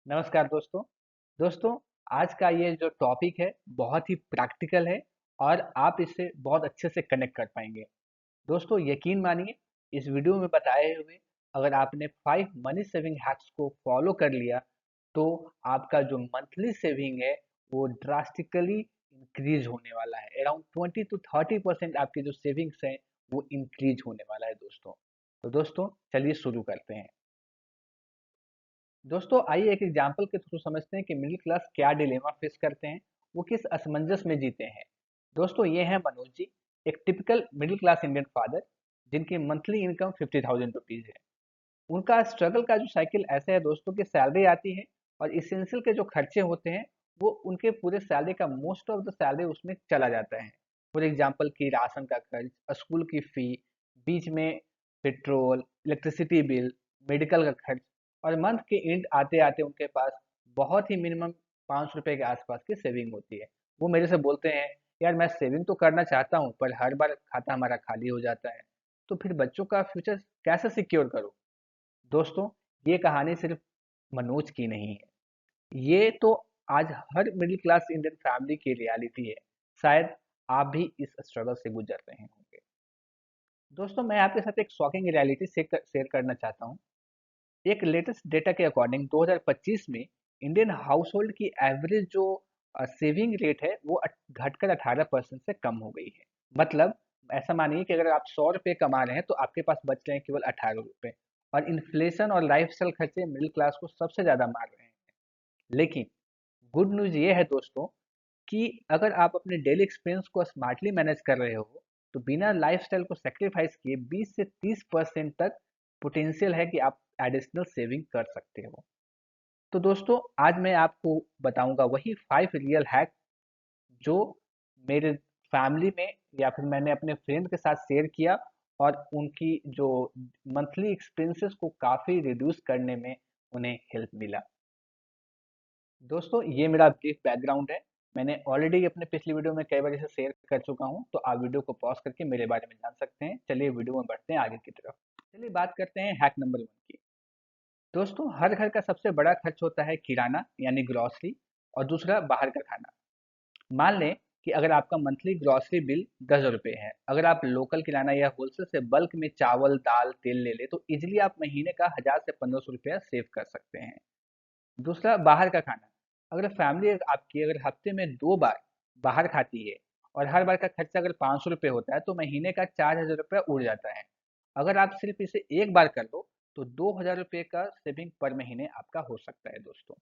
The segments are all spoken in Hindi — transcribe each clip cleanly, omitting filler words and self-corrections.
नमस्कार दोस्तों। दोस्तों, आज का ये जो टॉपिक है बहुत ही प्रैक्टिकल है और आप इससे बहुत अच्छे से कनेक्ट कर पाएंगे। दोस्तों, यकीन मानिए, इस वीडियो में बताए हुए अगर आपने 5 मनी सेविंग हैक्स को फॉलो कर लिया तो आपका जो मंथली सेविंग है वो ड्रास्टिकली इंक्रीज होने वाला है। अराउंड 20 to 30% आपकी जो सेविंग्स है वो इंक्रीज होने वाला है दोस्तों। तो दोस्तों, चलिए शुरू करते हैं। दोस्तों, आइए एक एग्जाम्पल के थ्रू समझते हैं कि मिडिल क्लास क्या डिलेमा फेस करते हैं, वो किस असमंजस में जीते हैं। दोस्तों, ये है मनोज जी, एक typical middle class Indian father जिनकी मंथली इनकम 50,000 रुपीज है। उनका स्ट्रगल का जो साइकिल ऐसे है दोस्तों कि सैलरी आती है और इसेंशियल के जो खर्चे होते हैं वो उनके पूरे सैलरी का मोस्ट ऑफ द सैलरी उसमें चला जाता है। फॉर एग्जाम्पल की राशन का खर्च, स्कूल की फी, बीच में पेट्रोल, इलेक्ट्रिसिटी बिल, मेडिकल का खर्च, और मंथ के एंड आते आते उनके पास बहुत ही मिनिमम 500 रुपए के आसपास की सेविंग होती है। वो मेरे से बोलते हैं, यार मैं सेविंग तो करना चाहता हूँ पर हर बार खाता हमारा खाली हो जाता है, तो फिर बच्चों का फ्यूचर कैसे सिक्योर करूँ। दोस्तों, ये कहानी सिर्फ मनोज की नहीं है, ये तो आज हर मिडिल क्लास इंडियन फैमिली की रियलिटी है। शायद आप भी इस स्ट्रगल से गुजर रहे होंगे। दोस्तों, मैं आपके साथ एक शॉकिंग रियलिटी शेयर करना चाहता हूँ। एक लेटेस्ट डेटा के अकॉर्डिंग 2025 में इंडियन हाउस होल्ड की एवरेज जो सेविंग रेट है वो घटकर 18% से कम हो गई है। मतलब ऐसा मानिए कि अगर आप 100 रुपये कमा रहे हैं तो आपके पास बच रहे हैं केवल 18 रुपये। और इन्फ्लेशन और लाइफस्टाइल खर्चे मिडिल क्लास को सबसे ज्यादा मार रहे हैं। लेकिन गुड न्यूज ये है दोस्तों कि अगर आप अपने डेली एक्सपेंस को स्मार्टली मैनेज कर रहे हो तो बिना लाइफस्टाइल को सेक्रीफाइस किए 20 से 30% तक पोटेंशियल है कि आप एडिशनल सेविंग कर सकते हो। तो दोस्तों, आज मैं आपको बताऊंगा वही 5 रियल हैक जो मेरे फैमिली में या फिर मैंने अपने फ्रेंड के साथ शेयर किया और उनकी जो मंथली एक्सपेंसेस को काफ़ी रिड्यूस करने में उन्हें हेल्प मिला। दोस्तों, ये मेरा ब्रीफ बैकग्राउंड है। मैंने ऑलरेडी अपने पिछली वीडियो में कई बार इसे शेयर कर चुका हूँ, तो आप वीडियो को पॉज करके मेरे बारे में जान सकते हैं। चलिए वीडियो में बढ़ते हैं आगे की तरफ। चलिए बात करते हैं हैक नंबर 1 की। दोस्तों, हर घर का सबसे बड़ा खर्च होता है किराना यानी ग्रॉसरी, और दूसरा बाहर का खाना। मान लें कि अगर आपका मंथली ग्रॉसरी बिल 10 रुपये है, अगर आप लोकल किराना या होलसेल से बल्क में चावल दाल तेल ले ले तो इजिली आप महीने का 1000 से 1500 रुपया सेव कर सकते हैं। दूसरा, बाहर का खाना। अगर फैमिली आपकी अगर हफ्ते में 2 बार बाहर खाती है और हर बार का खर्चा अगर 500 रुपये होता है तो महीने का 4000 रुपया उड़ जाता है। अगर आप सिर्फ इसे एक बार कर लो तो 2000 रुपये का सेविंग पर महीने आपका हो सकता है दोस्तों।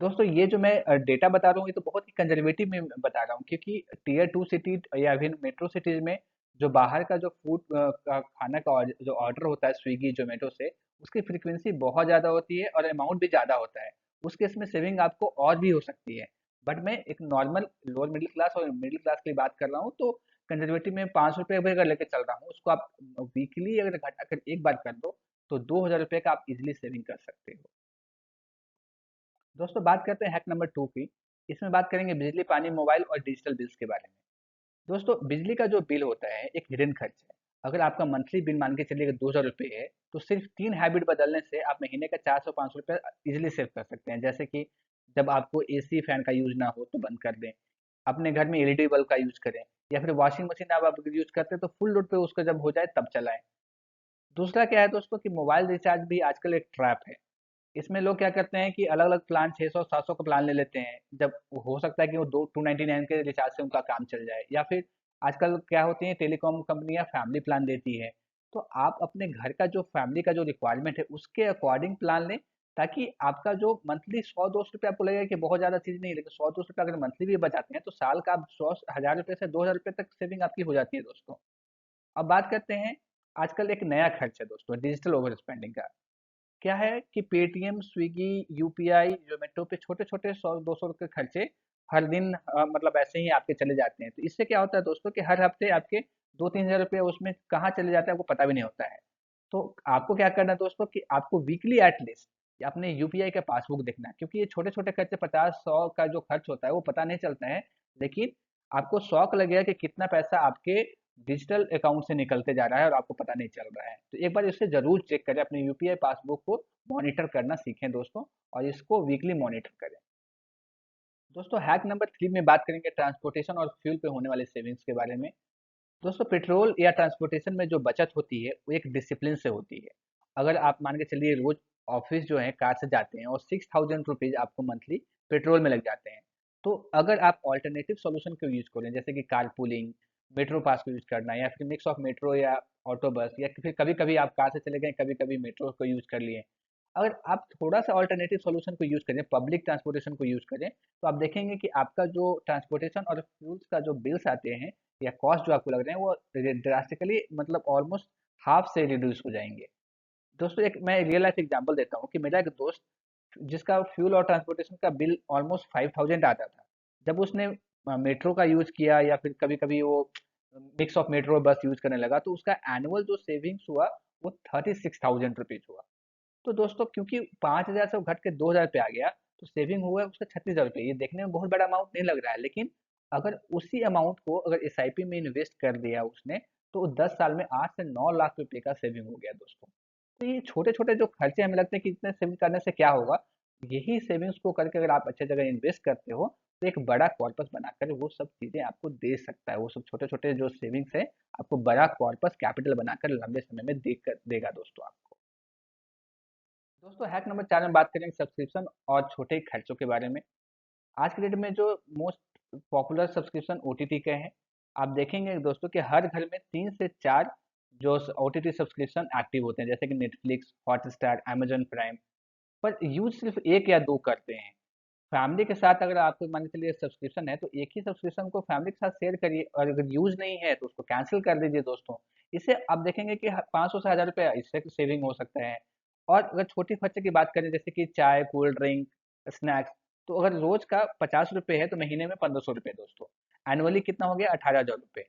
दोस्तों, ये जो मैं डेटा बता रहा हूँ ये तो बहुत ही कंजर्वेटिव में बता रहा हूँ, क्योंकि टीयर 2 सिटी या फिर मेट्रो सिटीज में जो बाहर का जो फूड का खाना का जो ऑर्डर होता है स्विगी जोमेटो से, उसकी फ्रीक्वेंसी बहुत ज़्यादा होती है और अमाउंट भी ज़्यादा होता है। उस केस में सेविंग आपको और भी हो सकती है। बट मैं एक नॉर्मल लोअर मिडिल क्लास और मिडिल क्लास की बात कर रहा हूँ, तो कंजर्वेटिव में 500 रुपये भी अगर लेके चल रहा हूँ, उसको आप वीकली अगर घटा कर एक बार कर दो तो 2000 रुपये का आप इजिली सेविंग कर सकते हो। दोस्तों, बात करते हैं हैक नंबर 2 की। इसमें बात करेंगे बिजली, पानी, मोबाइल और डिजिटल बिल्स के बारे में। दोस्तों, बिजली का जो बिल होता है एक हिडन खर्च है। अगर आपका मंथली बिल मान के चलिए 2000 रुपये है तो सिर्फ 3 हैबिट बदलने से आप महीने का 400-500 रुपये इजिली सेव कर सकते हैं। जैसे कि जब आपको एसी फैन का यूज ना हो तो बंद कर दें, अपने घर में एलईडी बल्ब का यूज करें, या फिर वॉशिंग मशीन आप यूज करते हैं तो फुल लोड पे उसका जब हो जाए तब चलाएं। दूसरा क्या है दोस्तों कि मोबाइल रिचार्ज भी आजकल एक ट्रैप है। इसमें लोग क्या करते हैं कि अलग-अलग प्लान 600-700 का प्लान ले लेते हैं। जब हो सकता है कि वो दो 299 के रिचार्ज से उनका काम चल जाए, या फिर आजकल क्या होती है टेलीकॉम कंपनियां फैमिली प्लान देती है। तो आप अपने घर का जो फैमिली का जो रिक्वायरमेंट है उसके अकॉर्डिंग प्लान लें, ताकि आपका जो मंथली 100-200 रुपये आपको लगेगा कि बहुत ज़्यादा चीज़ नहीं है, लेकिन 100-200 रुपये अगर मंथली भी बचाते हैं तो साल का आप 1000 रुपये से 2000 रुपये तक सेविंग आपकी हो जाती है दोस्तों। अब बात करते हैं, आजकल एक नया खर्च है दोस्तों डिजिटल ओवर स्पेंडिंग का। क्या है कि पेटीएम, स्विगी, यूपीआई, जोमेटो पे छोटे-छोटे 100-200 के खर्चे हर दिन मतलब ऐसे ही आपके चले जाते हैं। तो इससे क्या होता है दोस्तों कि हर हफ्ते आपके 2-3 हज़ार रुपए उसमें कहाँ चले जाते हैं आपको पता भी नहीं होता है। तो आपको क्या करना है दोस्तों कि आपको वीकली एट लीस्ट अपने यूपीआई का पासबुक देखना है, क्योंकि ये छोटे-छोटे खर्चे 50-100 का जो खर्च होता है वो पता नहीं चलता है। लेकिन आपको शौक लगेगा कि कितना पैसा आपके डिजिटल अकाउंट से निकलते जा रहा है और आपको पता नहीं चल रहा है। तो एक बार इसे जरूर चेक करें, अपने यूपीआई पासबुक को मॉनिटर करना सीखें दोस्तों, और इसको वीकली मॉनिटर करें। दोस्तों हैक नंबर 3 में बात करेंगे ट्रांसपोर्टेशन और फ्यूल पे होने वाले सेविंग्स के बारे में। दोस्तों पेट्रोल या ट्रांसपोर्टेशन में जो बचत होती है वो एक डिसिप्लिन से होती है। अगर आप मान के चलिए रोज ऑफिस जो है कार से जाते हैं और 6,000 रुपीज आपको मंथली पेट्रोल में लग जाते हैं, तो अगर आप ऑल्टरनेटिव सोल्यूशन को यूज करें जैसे कि कार पूलिंग, मेट्रो पास को यूज करना, या फिर मिक्स ऑफ मेट्रो या ऑटो बस, या फिर कभी कभी आप कार से चले गए, कभी कभी मेट्रो को यूज कर लिए, अगर आप थोड़ा सा ऑल्टरनेटिव सोल्यूशन को यूज करें, पब्लिक ट्रांसपोर्टेशन को यूज करें, तो आप देखेंगे कि आपका जो ट्रांसपोर्टेशन और फ्यूल्स का जो बिल्स आते हैं या कॉस्ट जो आपको लग रहे हैं वो ड्रास्टिकली मतलब ऑलमोस्ट हाफ से रिड्यूस हो जाएंगे। दोस्तों एक मैं रियल लाइफ एग्जांपल देता हूँ कि मेरा एक दोस्त जिसका फ्यूल और ट्रांसपोर्टेशन का बिल ऑलमोस्ट 5,000 आता था, जब उसने मेट्रो का यूज किया या फिर कभी कभी वो mix of metro bus use करने लगा, तो उसका एनुअल जो सेविंग्स हुआ वो 36,000 रुपीज हुआ। तो दोस्तों क्योंकि 5,000 से वो घट के 2,000 पे आ गया, तो सेविंग हुआ है उसका 36,000 रुपये। ये देखने में बहुत बड़ा अमाउंट नहीं लग रहा है, लेकिन अगर उसी अमाउंट को अगर एसआईपी में इन्वेस्ट कर दिया उसने, तो 10 साल में 8 से 9 लाख रुपए का सेविंग हो गया दोस्तों। तो ये छोटे छोटे जो खर्चे हमें लगते हैं कि इतने सेविंग करने से क्या होगा, यही सेविंग्स को करके अगर आप अच्छे जगह इन्वेस्ट करते हो, तो एक बड़ा कॉर्पस बनाकर वो सब चीजें आपको दे सकता है। वो सब छोटे छोटे जो सेविंग्स है आपको बड़ा कॉर्पस कैपिटल बनाकर लंबे समय में देगा दोस्तों आपको। दोस्तों हैक नंबर 4 में बात करेंगे सब्सक्रिप्शन और छोटे खर्चों के बारे में। आज के डेट में जो मोस्ट पॉपुलर सब्सक्रिप्शन ओटीटी के हैं, आप देखेंगे दोस्तों कि हर घर में 3 से 4 जो ओटीटी सब्सक्रिप्शन एक्टिव होते हैं, जैसे कि नेटफ्लिक्स, हॉटस्टार, अमेजन प्राइम, पर यूज सिर्फ एक या दो करते हैं। फैमिली के साथ अगर आपको मान के चलिए सब्सक्रिप्शन है, तो एक ही सब्सक्रिप्शन को फैमिली के साथ शेयर करिए, और अगर यूज नहीं है तो उसको कैंसिल कर दीजिए दोस्तों। इससे आप देखेंगे कि 500 से 1,000 रुपया इससे सेविंग हो सकता है। और अगर छोटे खर्चे की बात करें जैसे कि चाय, कोल्ड ड्रिंक, स्नैक्स, तो अगर रोज का 50 रुपये है तो महीने में 1,500 रुपये दोस्तों, एनुअली कितना हो गया 18,000 रुपये।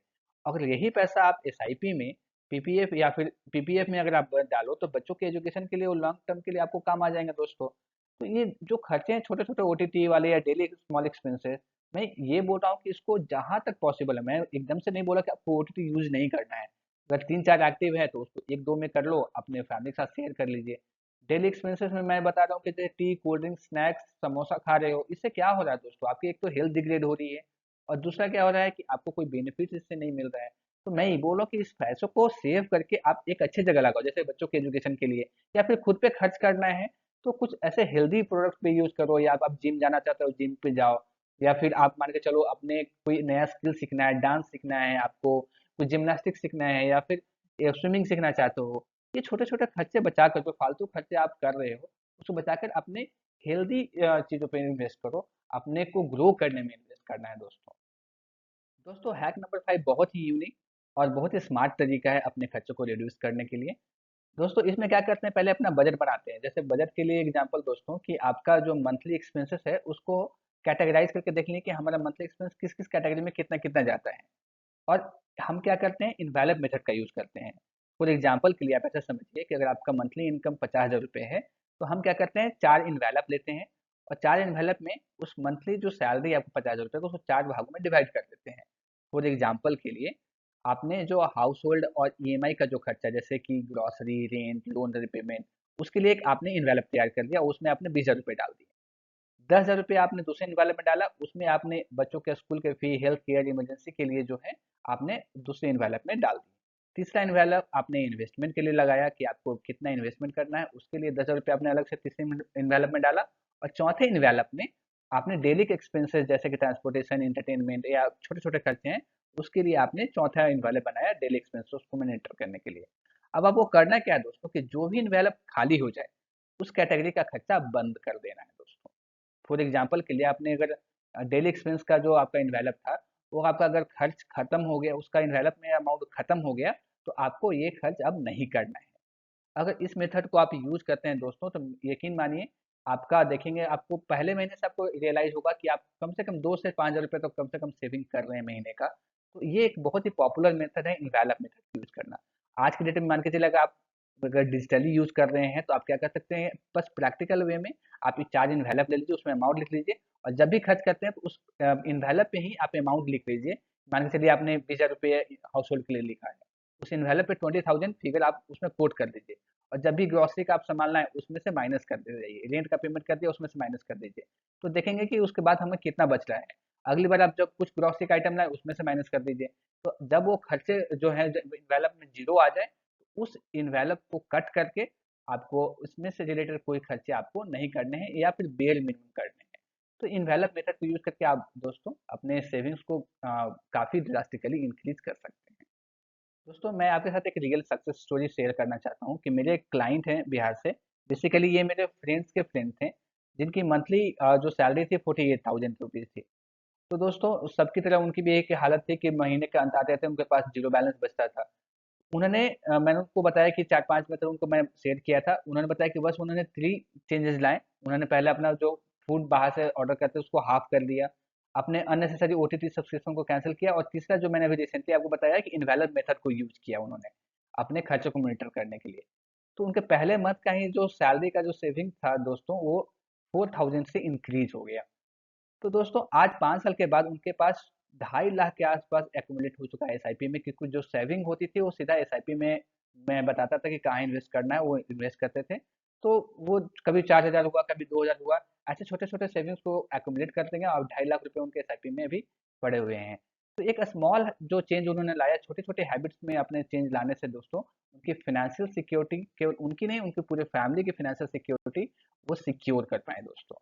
अगर यही पैसा आप एसआईपी में, पीपीएफ या फिर पीपीएफ में अगर आप डालो, तो बच्चों के एजुकेशन के लिए और लॉन्ग टर्म के लिए आपको काम आ जाएंगे दोस्तों। तो ये जो खर्चे हैं छोटे छोटे ओटीटी वाले या डेली स्मॉल एक्सपेंसेस, मैं ये बोल रहा हूँ कि इसको जहां तक पॉसिबल है, मैं एकदम से नहीं बोला कि आपको ओटीटी यूज नहीं करना है। अगर 3 4 एक्टिव है तो उसको एक दो में कर लो, अपने फैमिली के साथ शेयर कर लीजिए। डेली एक्सपेंसेस में मैं बता रहा हूँ कि जैसे T, cold drink, snacks, samosa खा रहे हो, इससे क्या हो रहा है दोस्तों, आपकी एक तो हेल्थ डिग्रेड हो रही है, और दूसरा क्या हो रहा है कि आपको कोई बेनिफिट इससे नहीं मिल रहा है। तो मैं ये बोल रहा हूँ कि इस पैसों को सेव करके आप एक अच्छी जगह लगाओ, जैसे बच्चों के एजुकेशन के लिए, या फिर खुद पे खर्च करना है तो कुछ ऐसे हेल्दी प्रोडक्ट पे यूज करो, या आप जिम जाना चाहते हो जिम पे जाओ, या फिर आप मान के चलो अपने कोई नया स्किल सीखना है, डांस सीखना है आपको, कुछ जिम्नास्टिक सीखना है, या फिर स्विमिंग सीखना चाहते हो। ये छोटे छोटे खर्चे बचा कर, जो फालतू खर्चे आप कर रहे हो उसको बचाकर अपने हेल्दी चीजों पे इन्वेस्ट करो, अपने को ग्रो करने में इन्वेस्ट करना है दोस्तों। दोस्तों हैक नंबर 5 बहुत ही यूनिक और बहुत ही स्मार्ट तरीका है अपने खर्चों को रिड्यूस करने के लिए। दोस्तों इसमें क्या करते हैं, पहले अपना बजट बनाते हैं। जैसे बजट के लिए एग्जांपल दोस्तों, कि आपका जो मंथली एक्सपेंसेस है उसको कैटेगराइज करके देख लें कि हमारा मंथली एक्सपेंस किस किस कैटेगरी में कितना कितना जाता है, और हम क्या करते हैं, इनवैल्यूप मेथड का यूज करते हैं। फॉर एग्जांपल के लिए आप ऐसा समझिए कि अगर आपका मंथली इनकम 50,000 रुपये है, तो हम क्या करते हैं 4 इन्वेलप लेते हैं, और 4 इन्वेलप में उस मंथली जो सैलरी आपको 50,000 रुपये को उसको 4 भागों में डिवाइड कर देते हैं। फॉर एग्जाम्पल के लिए आपने जो हाउस होल्ड और ईएमआई का जो खर्चा, जैसे कि ग्रॉसरी, रेंट, लोन रिपेमेंट, उसके लिए एक आपने इन्वेलप तैयार कर दिया, उसमें आपने 20,000 रुपये डाल दिए। 10,000 रुपये आपने दूसरे इन्वेलप में डाला, उसमें आपने बच्चों के स्कूल के फी, हेल्थ केयर, इमरजेंसी के लिए जो है आपने दूसरे इन्वेलप में डाल दी। तीसरा इन्वेलप आपने इन्वेस्टमेंट के लिए लगाया कि आपको कितना इन्वेस्टमेंट करना है, उसके लिए 10,000 रुपये आपने अलग से तीसरे इन्वेलप में डाला। और चौथे इन्वेलप में आपने डेली के एक्सपेंसेस जैसे कि ट्रांसपोर्टेशन, इंटरटेनमेंट या छोटे छोटे खर्चे हैं, उसके लिए आपने चौथा इन्वेलप बनाया डेली एक्सपेंसेस उसको मॉनिटर करने के लिए। अब आपको करना क्या है दोस्तों, कि जो भी इन्वेलप खाली हो जाए उस कैटेगरी का खर्चा बंद कर देना है दोस्तों। फॉर एग्जाम्पल के लिए आपने अगर डेली एक्सपेंस का जो आपका इन्वेलप था, वो आपका अगर खर्च खत्म हो गया, उसका इन्वेलप में अमाउंट खत्म हो गया, तो आपको ये खर्च अब नहीं करना है। अगर इस मेथड को आप यूज करते हैं दोस्तों, तो यकीन मानिए आपका देखेंगे आपको पहले महीने से आपको रियलाइज होगा कि आप कम से कम 2 से 5,000 रुपये तो कम से कम सेविंग कर रहे हैं महीने का। तो ये एक बहुत ही पॉपुलर मेथड है इनवैल्प मेथड यूज करना। आज के डेट में मान के चलिए अगर आप अगर डिजिटली यूज कर रहे हैं, तो आप क्या कर सकते हैं, बस प्रैक्टिकल वे में आप ये चार्ज इन्वेलप ले लीजिए, उसमें अमाउंट लिख लीजिए, और जब भी खर्च करते हैं तो उस इन्वेलप पे ही आप अमाउंट लिख लीजिए मान के चलिए आपने 20,000 रुपये हाउस होल्ड के लिए लिखा है, उस इन्वेलप पे 20,000 फिगर आप उसमें कोट कर दीजिए, और जब भी ग्रॉसरी का आप सामान लाएं उसमें से माइनस कर दे जाइए, रेंट का पेमेंट कर दिया उसमें से माइनस कर दीजिए, तो देखेंगे कि उसके बाद हमें कितना बच रहा है। अगली बार आप जब कुछ ग्रॉसरी का आइटम लाए उसमें से माइनस कर दीजिए, तो जब वो खर्चे जो है इन्वेलप में जीरो आ जाए, तो उस इन्वेलप को कट करके आपको उसमें से रिलेटेड कोई खर्चे आपको नहीं करने हैं या फिर बेयर मिनिमम करने हैं। तो इन्वेलप मेथड को यूज करके आप दोस्तों अपने सेविंग्स को काफी ड्रास्टिकली इंक्रीज कर सकते हैं। दोस्तों मैं आपके साथ एक रियल सक्सेस स्टोरी शेयर करना चाहता हूँ कि मेरे एक क्लाइंट हैं बिहार से। बेसिकली ये मेरे फ्रेंड्स के फ्रेंड थे, जिनकी मंथली जो सैलरी थी 48,000 रुपीज़ थी। तो दोस्तों सबकी तरह उनकी भी एक हालत थी कि महीने के अंत आते थे उनके पास जीरो बैलेंस बचता था। मैंने उनको बताया कि 4-5 मेथड उनको मैं शेयर किया था। उन्होंने बताया कि बस उन्होंने 3 चेंजेस लाए। उन्होंने पहले अपना जो फूड बाहर से ऑर्डर करते हैं उसको हाफ कर दिया। अपने अननेसेसरी ओटीटी सब्सक्रिप्शन को कैंसल किया, और तीसरा जो मैंने अभी रिसेंटली आपको बताया कि इनवैलिड मेथड को यूज़ किया उन्होंने, अपने खर्चों को मॉनिटर करने के लिए। तो उनके पहले मंथ का ही जो सैलरी का जो सेविंग था दोस्तों, वो 4,000 से इंक्रीज़ हो गया। तो दोस्तों आज 5 साल के बाद उनके पास 2.5 लाख के आसपास एक्यूमुलेट हो चुका है एसआईपी में, क्योंकि जो सेविंग होती थी वो सीधा एसआईपी में मैं बताता था कि कहाँ इन्वेस्ट करना है, वो इन्वेस्ट करते थे। तो वो कभी 4,000 हुआ, कभी 2,000 हुआ, ऐसे छोटे-छोटे सेविंग्स को एक्यूमुलेट कर देंगे और 2.5 लाख रुपए उनके एसआईपी में भी पड़े हुए हैं। तो एक स्मॉल जो चेंज उन्होंने लाया, छोटे-छोटे हैबिट्स में अपने चेंज लाने से दोस्तों, उनकी फाइनेंशियल सिक्योरिटी केवल उनकी नहीं, उनकी पूरे फैमिली की फाइनेंशियल सिक्योरिटी वो सिक्योर कर पाएँ दोस्तों।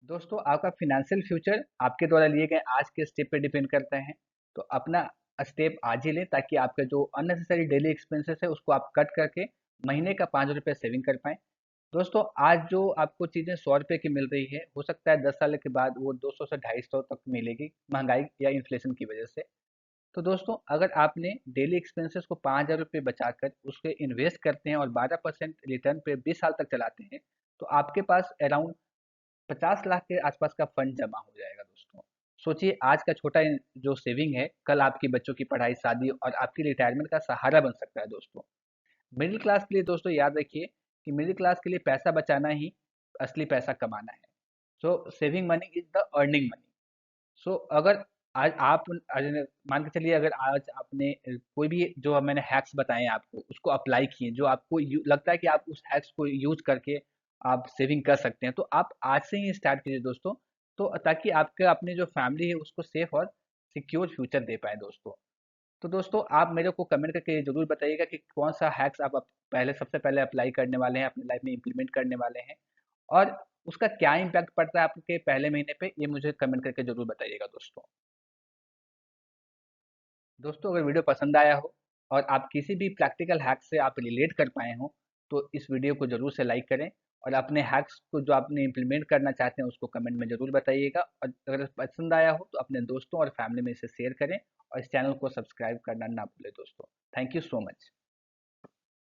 दोस्तों आपका फिनेंशियल फ्यूचर आपके द्वारा लिए गए आज के स्टेप पे डिपेंड करता है। तो अपना स्टेप आज ही लें, ताकि आपका जो अननेसेसरी डेली एक्सपेंसेस है उसको आप कट करके महीने का 5 रुपये सेविंग कर पाएँ। दोस्तों आज जो आपको चीज़ें 100 रुपये की मिल रही है, हो सकता है 10 साल के बाद वो 200 से 250 तक मिलेगी, महंगाई या इन्फ्लेशन की वजह से। तो दोस्तों अगर आपने डेली एक्सपेंसेस को 5,000 रुपये बचाकर उसके इन्वेस्ट करते हैं और 12% रिटर्न पे 20 साल तक चलाते हैं, तो आपके पास अराउंड 50 लाख के आसपास का फंड जमा हो जाएगा दोस्तों। सोचिए आज का छोटा जो सेविंग है, कल आपकी बच्चों की पढ़ाई, शादी और आपकी रिटायरमेंट का सहारा बन सकता है दोस्तों। मिडिल क्लास के लिए दोस्तों याद रखिए कि मिडिल क्लास के लिए पैसा बचाना ही असली पैसा कमाना है। So saving money is the earning money. So अगर आज आप मान के चलिए, अगर आज आपने कोई भी जो मैंने हैक्स बताए हैं आपको उसको अप्लाई किए, जो आपको लगता है कि आप उस हैक्स को यूज करके आप सेविंग कर सकते हैं, तो आप आज से ही स्टार्ट कीजिए दोस्तों। तो ताकि आपके अपनी जो फैमिली है उसको सेफ और सिक्योर फ्यूचर दे पाए दोस्तों। तो दोस्तों आप मेरे को कमेंट करके जरूर बताइएगा कि कौन सा हैक्स आप पहले सबसे पहले अप्लाई करने वाले हैं, अपनी लाइफ में इम्प्लीमेंट करने वाले हैं, और उसका क्या इम्पैक्ट पड़ता है आपके पहले महीने पे, ये मुझे कमेंट करके जरूर बताइएगा दोस्तों। दोस्तों अगर वीडियो पसंद आया हो और आप किसी भी प्रैक्टिकल हैक से आप रिलेट कर पाए हो, तो इस वीडियो को ज़रूर से लाइक करें, और अपने हैक्स को जो आपने इम्प्लीमेंट करना चाहते हैं उसको कमेंट में ज़रूर बताइएगा, और अगर पसंद आया हो तो अपने दोस्तों और फैमिली में इसे शेयर करें, और इस चैनल को सब्सक्राइब करना ना भूलें दोस्तों। Thank you so much.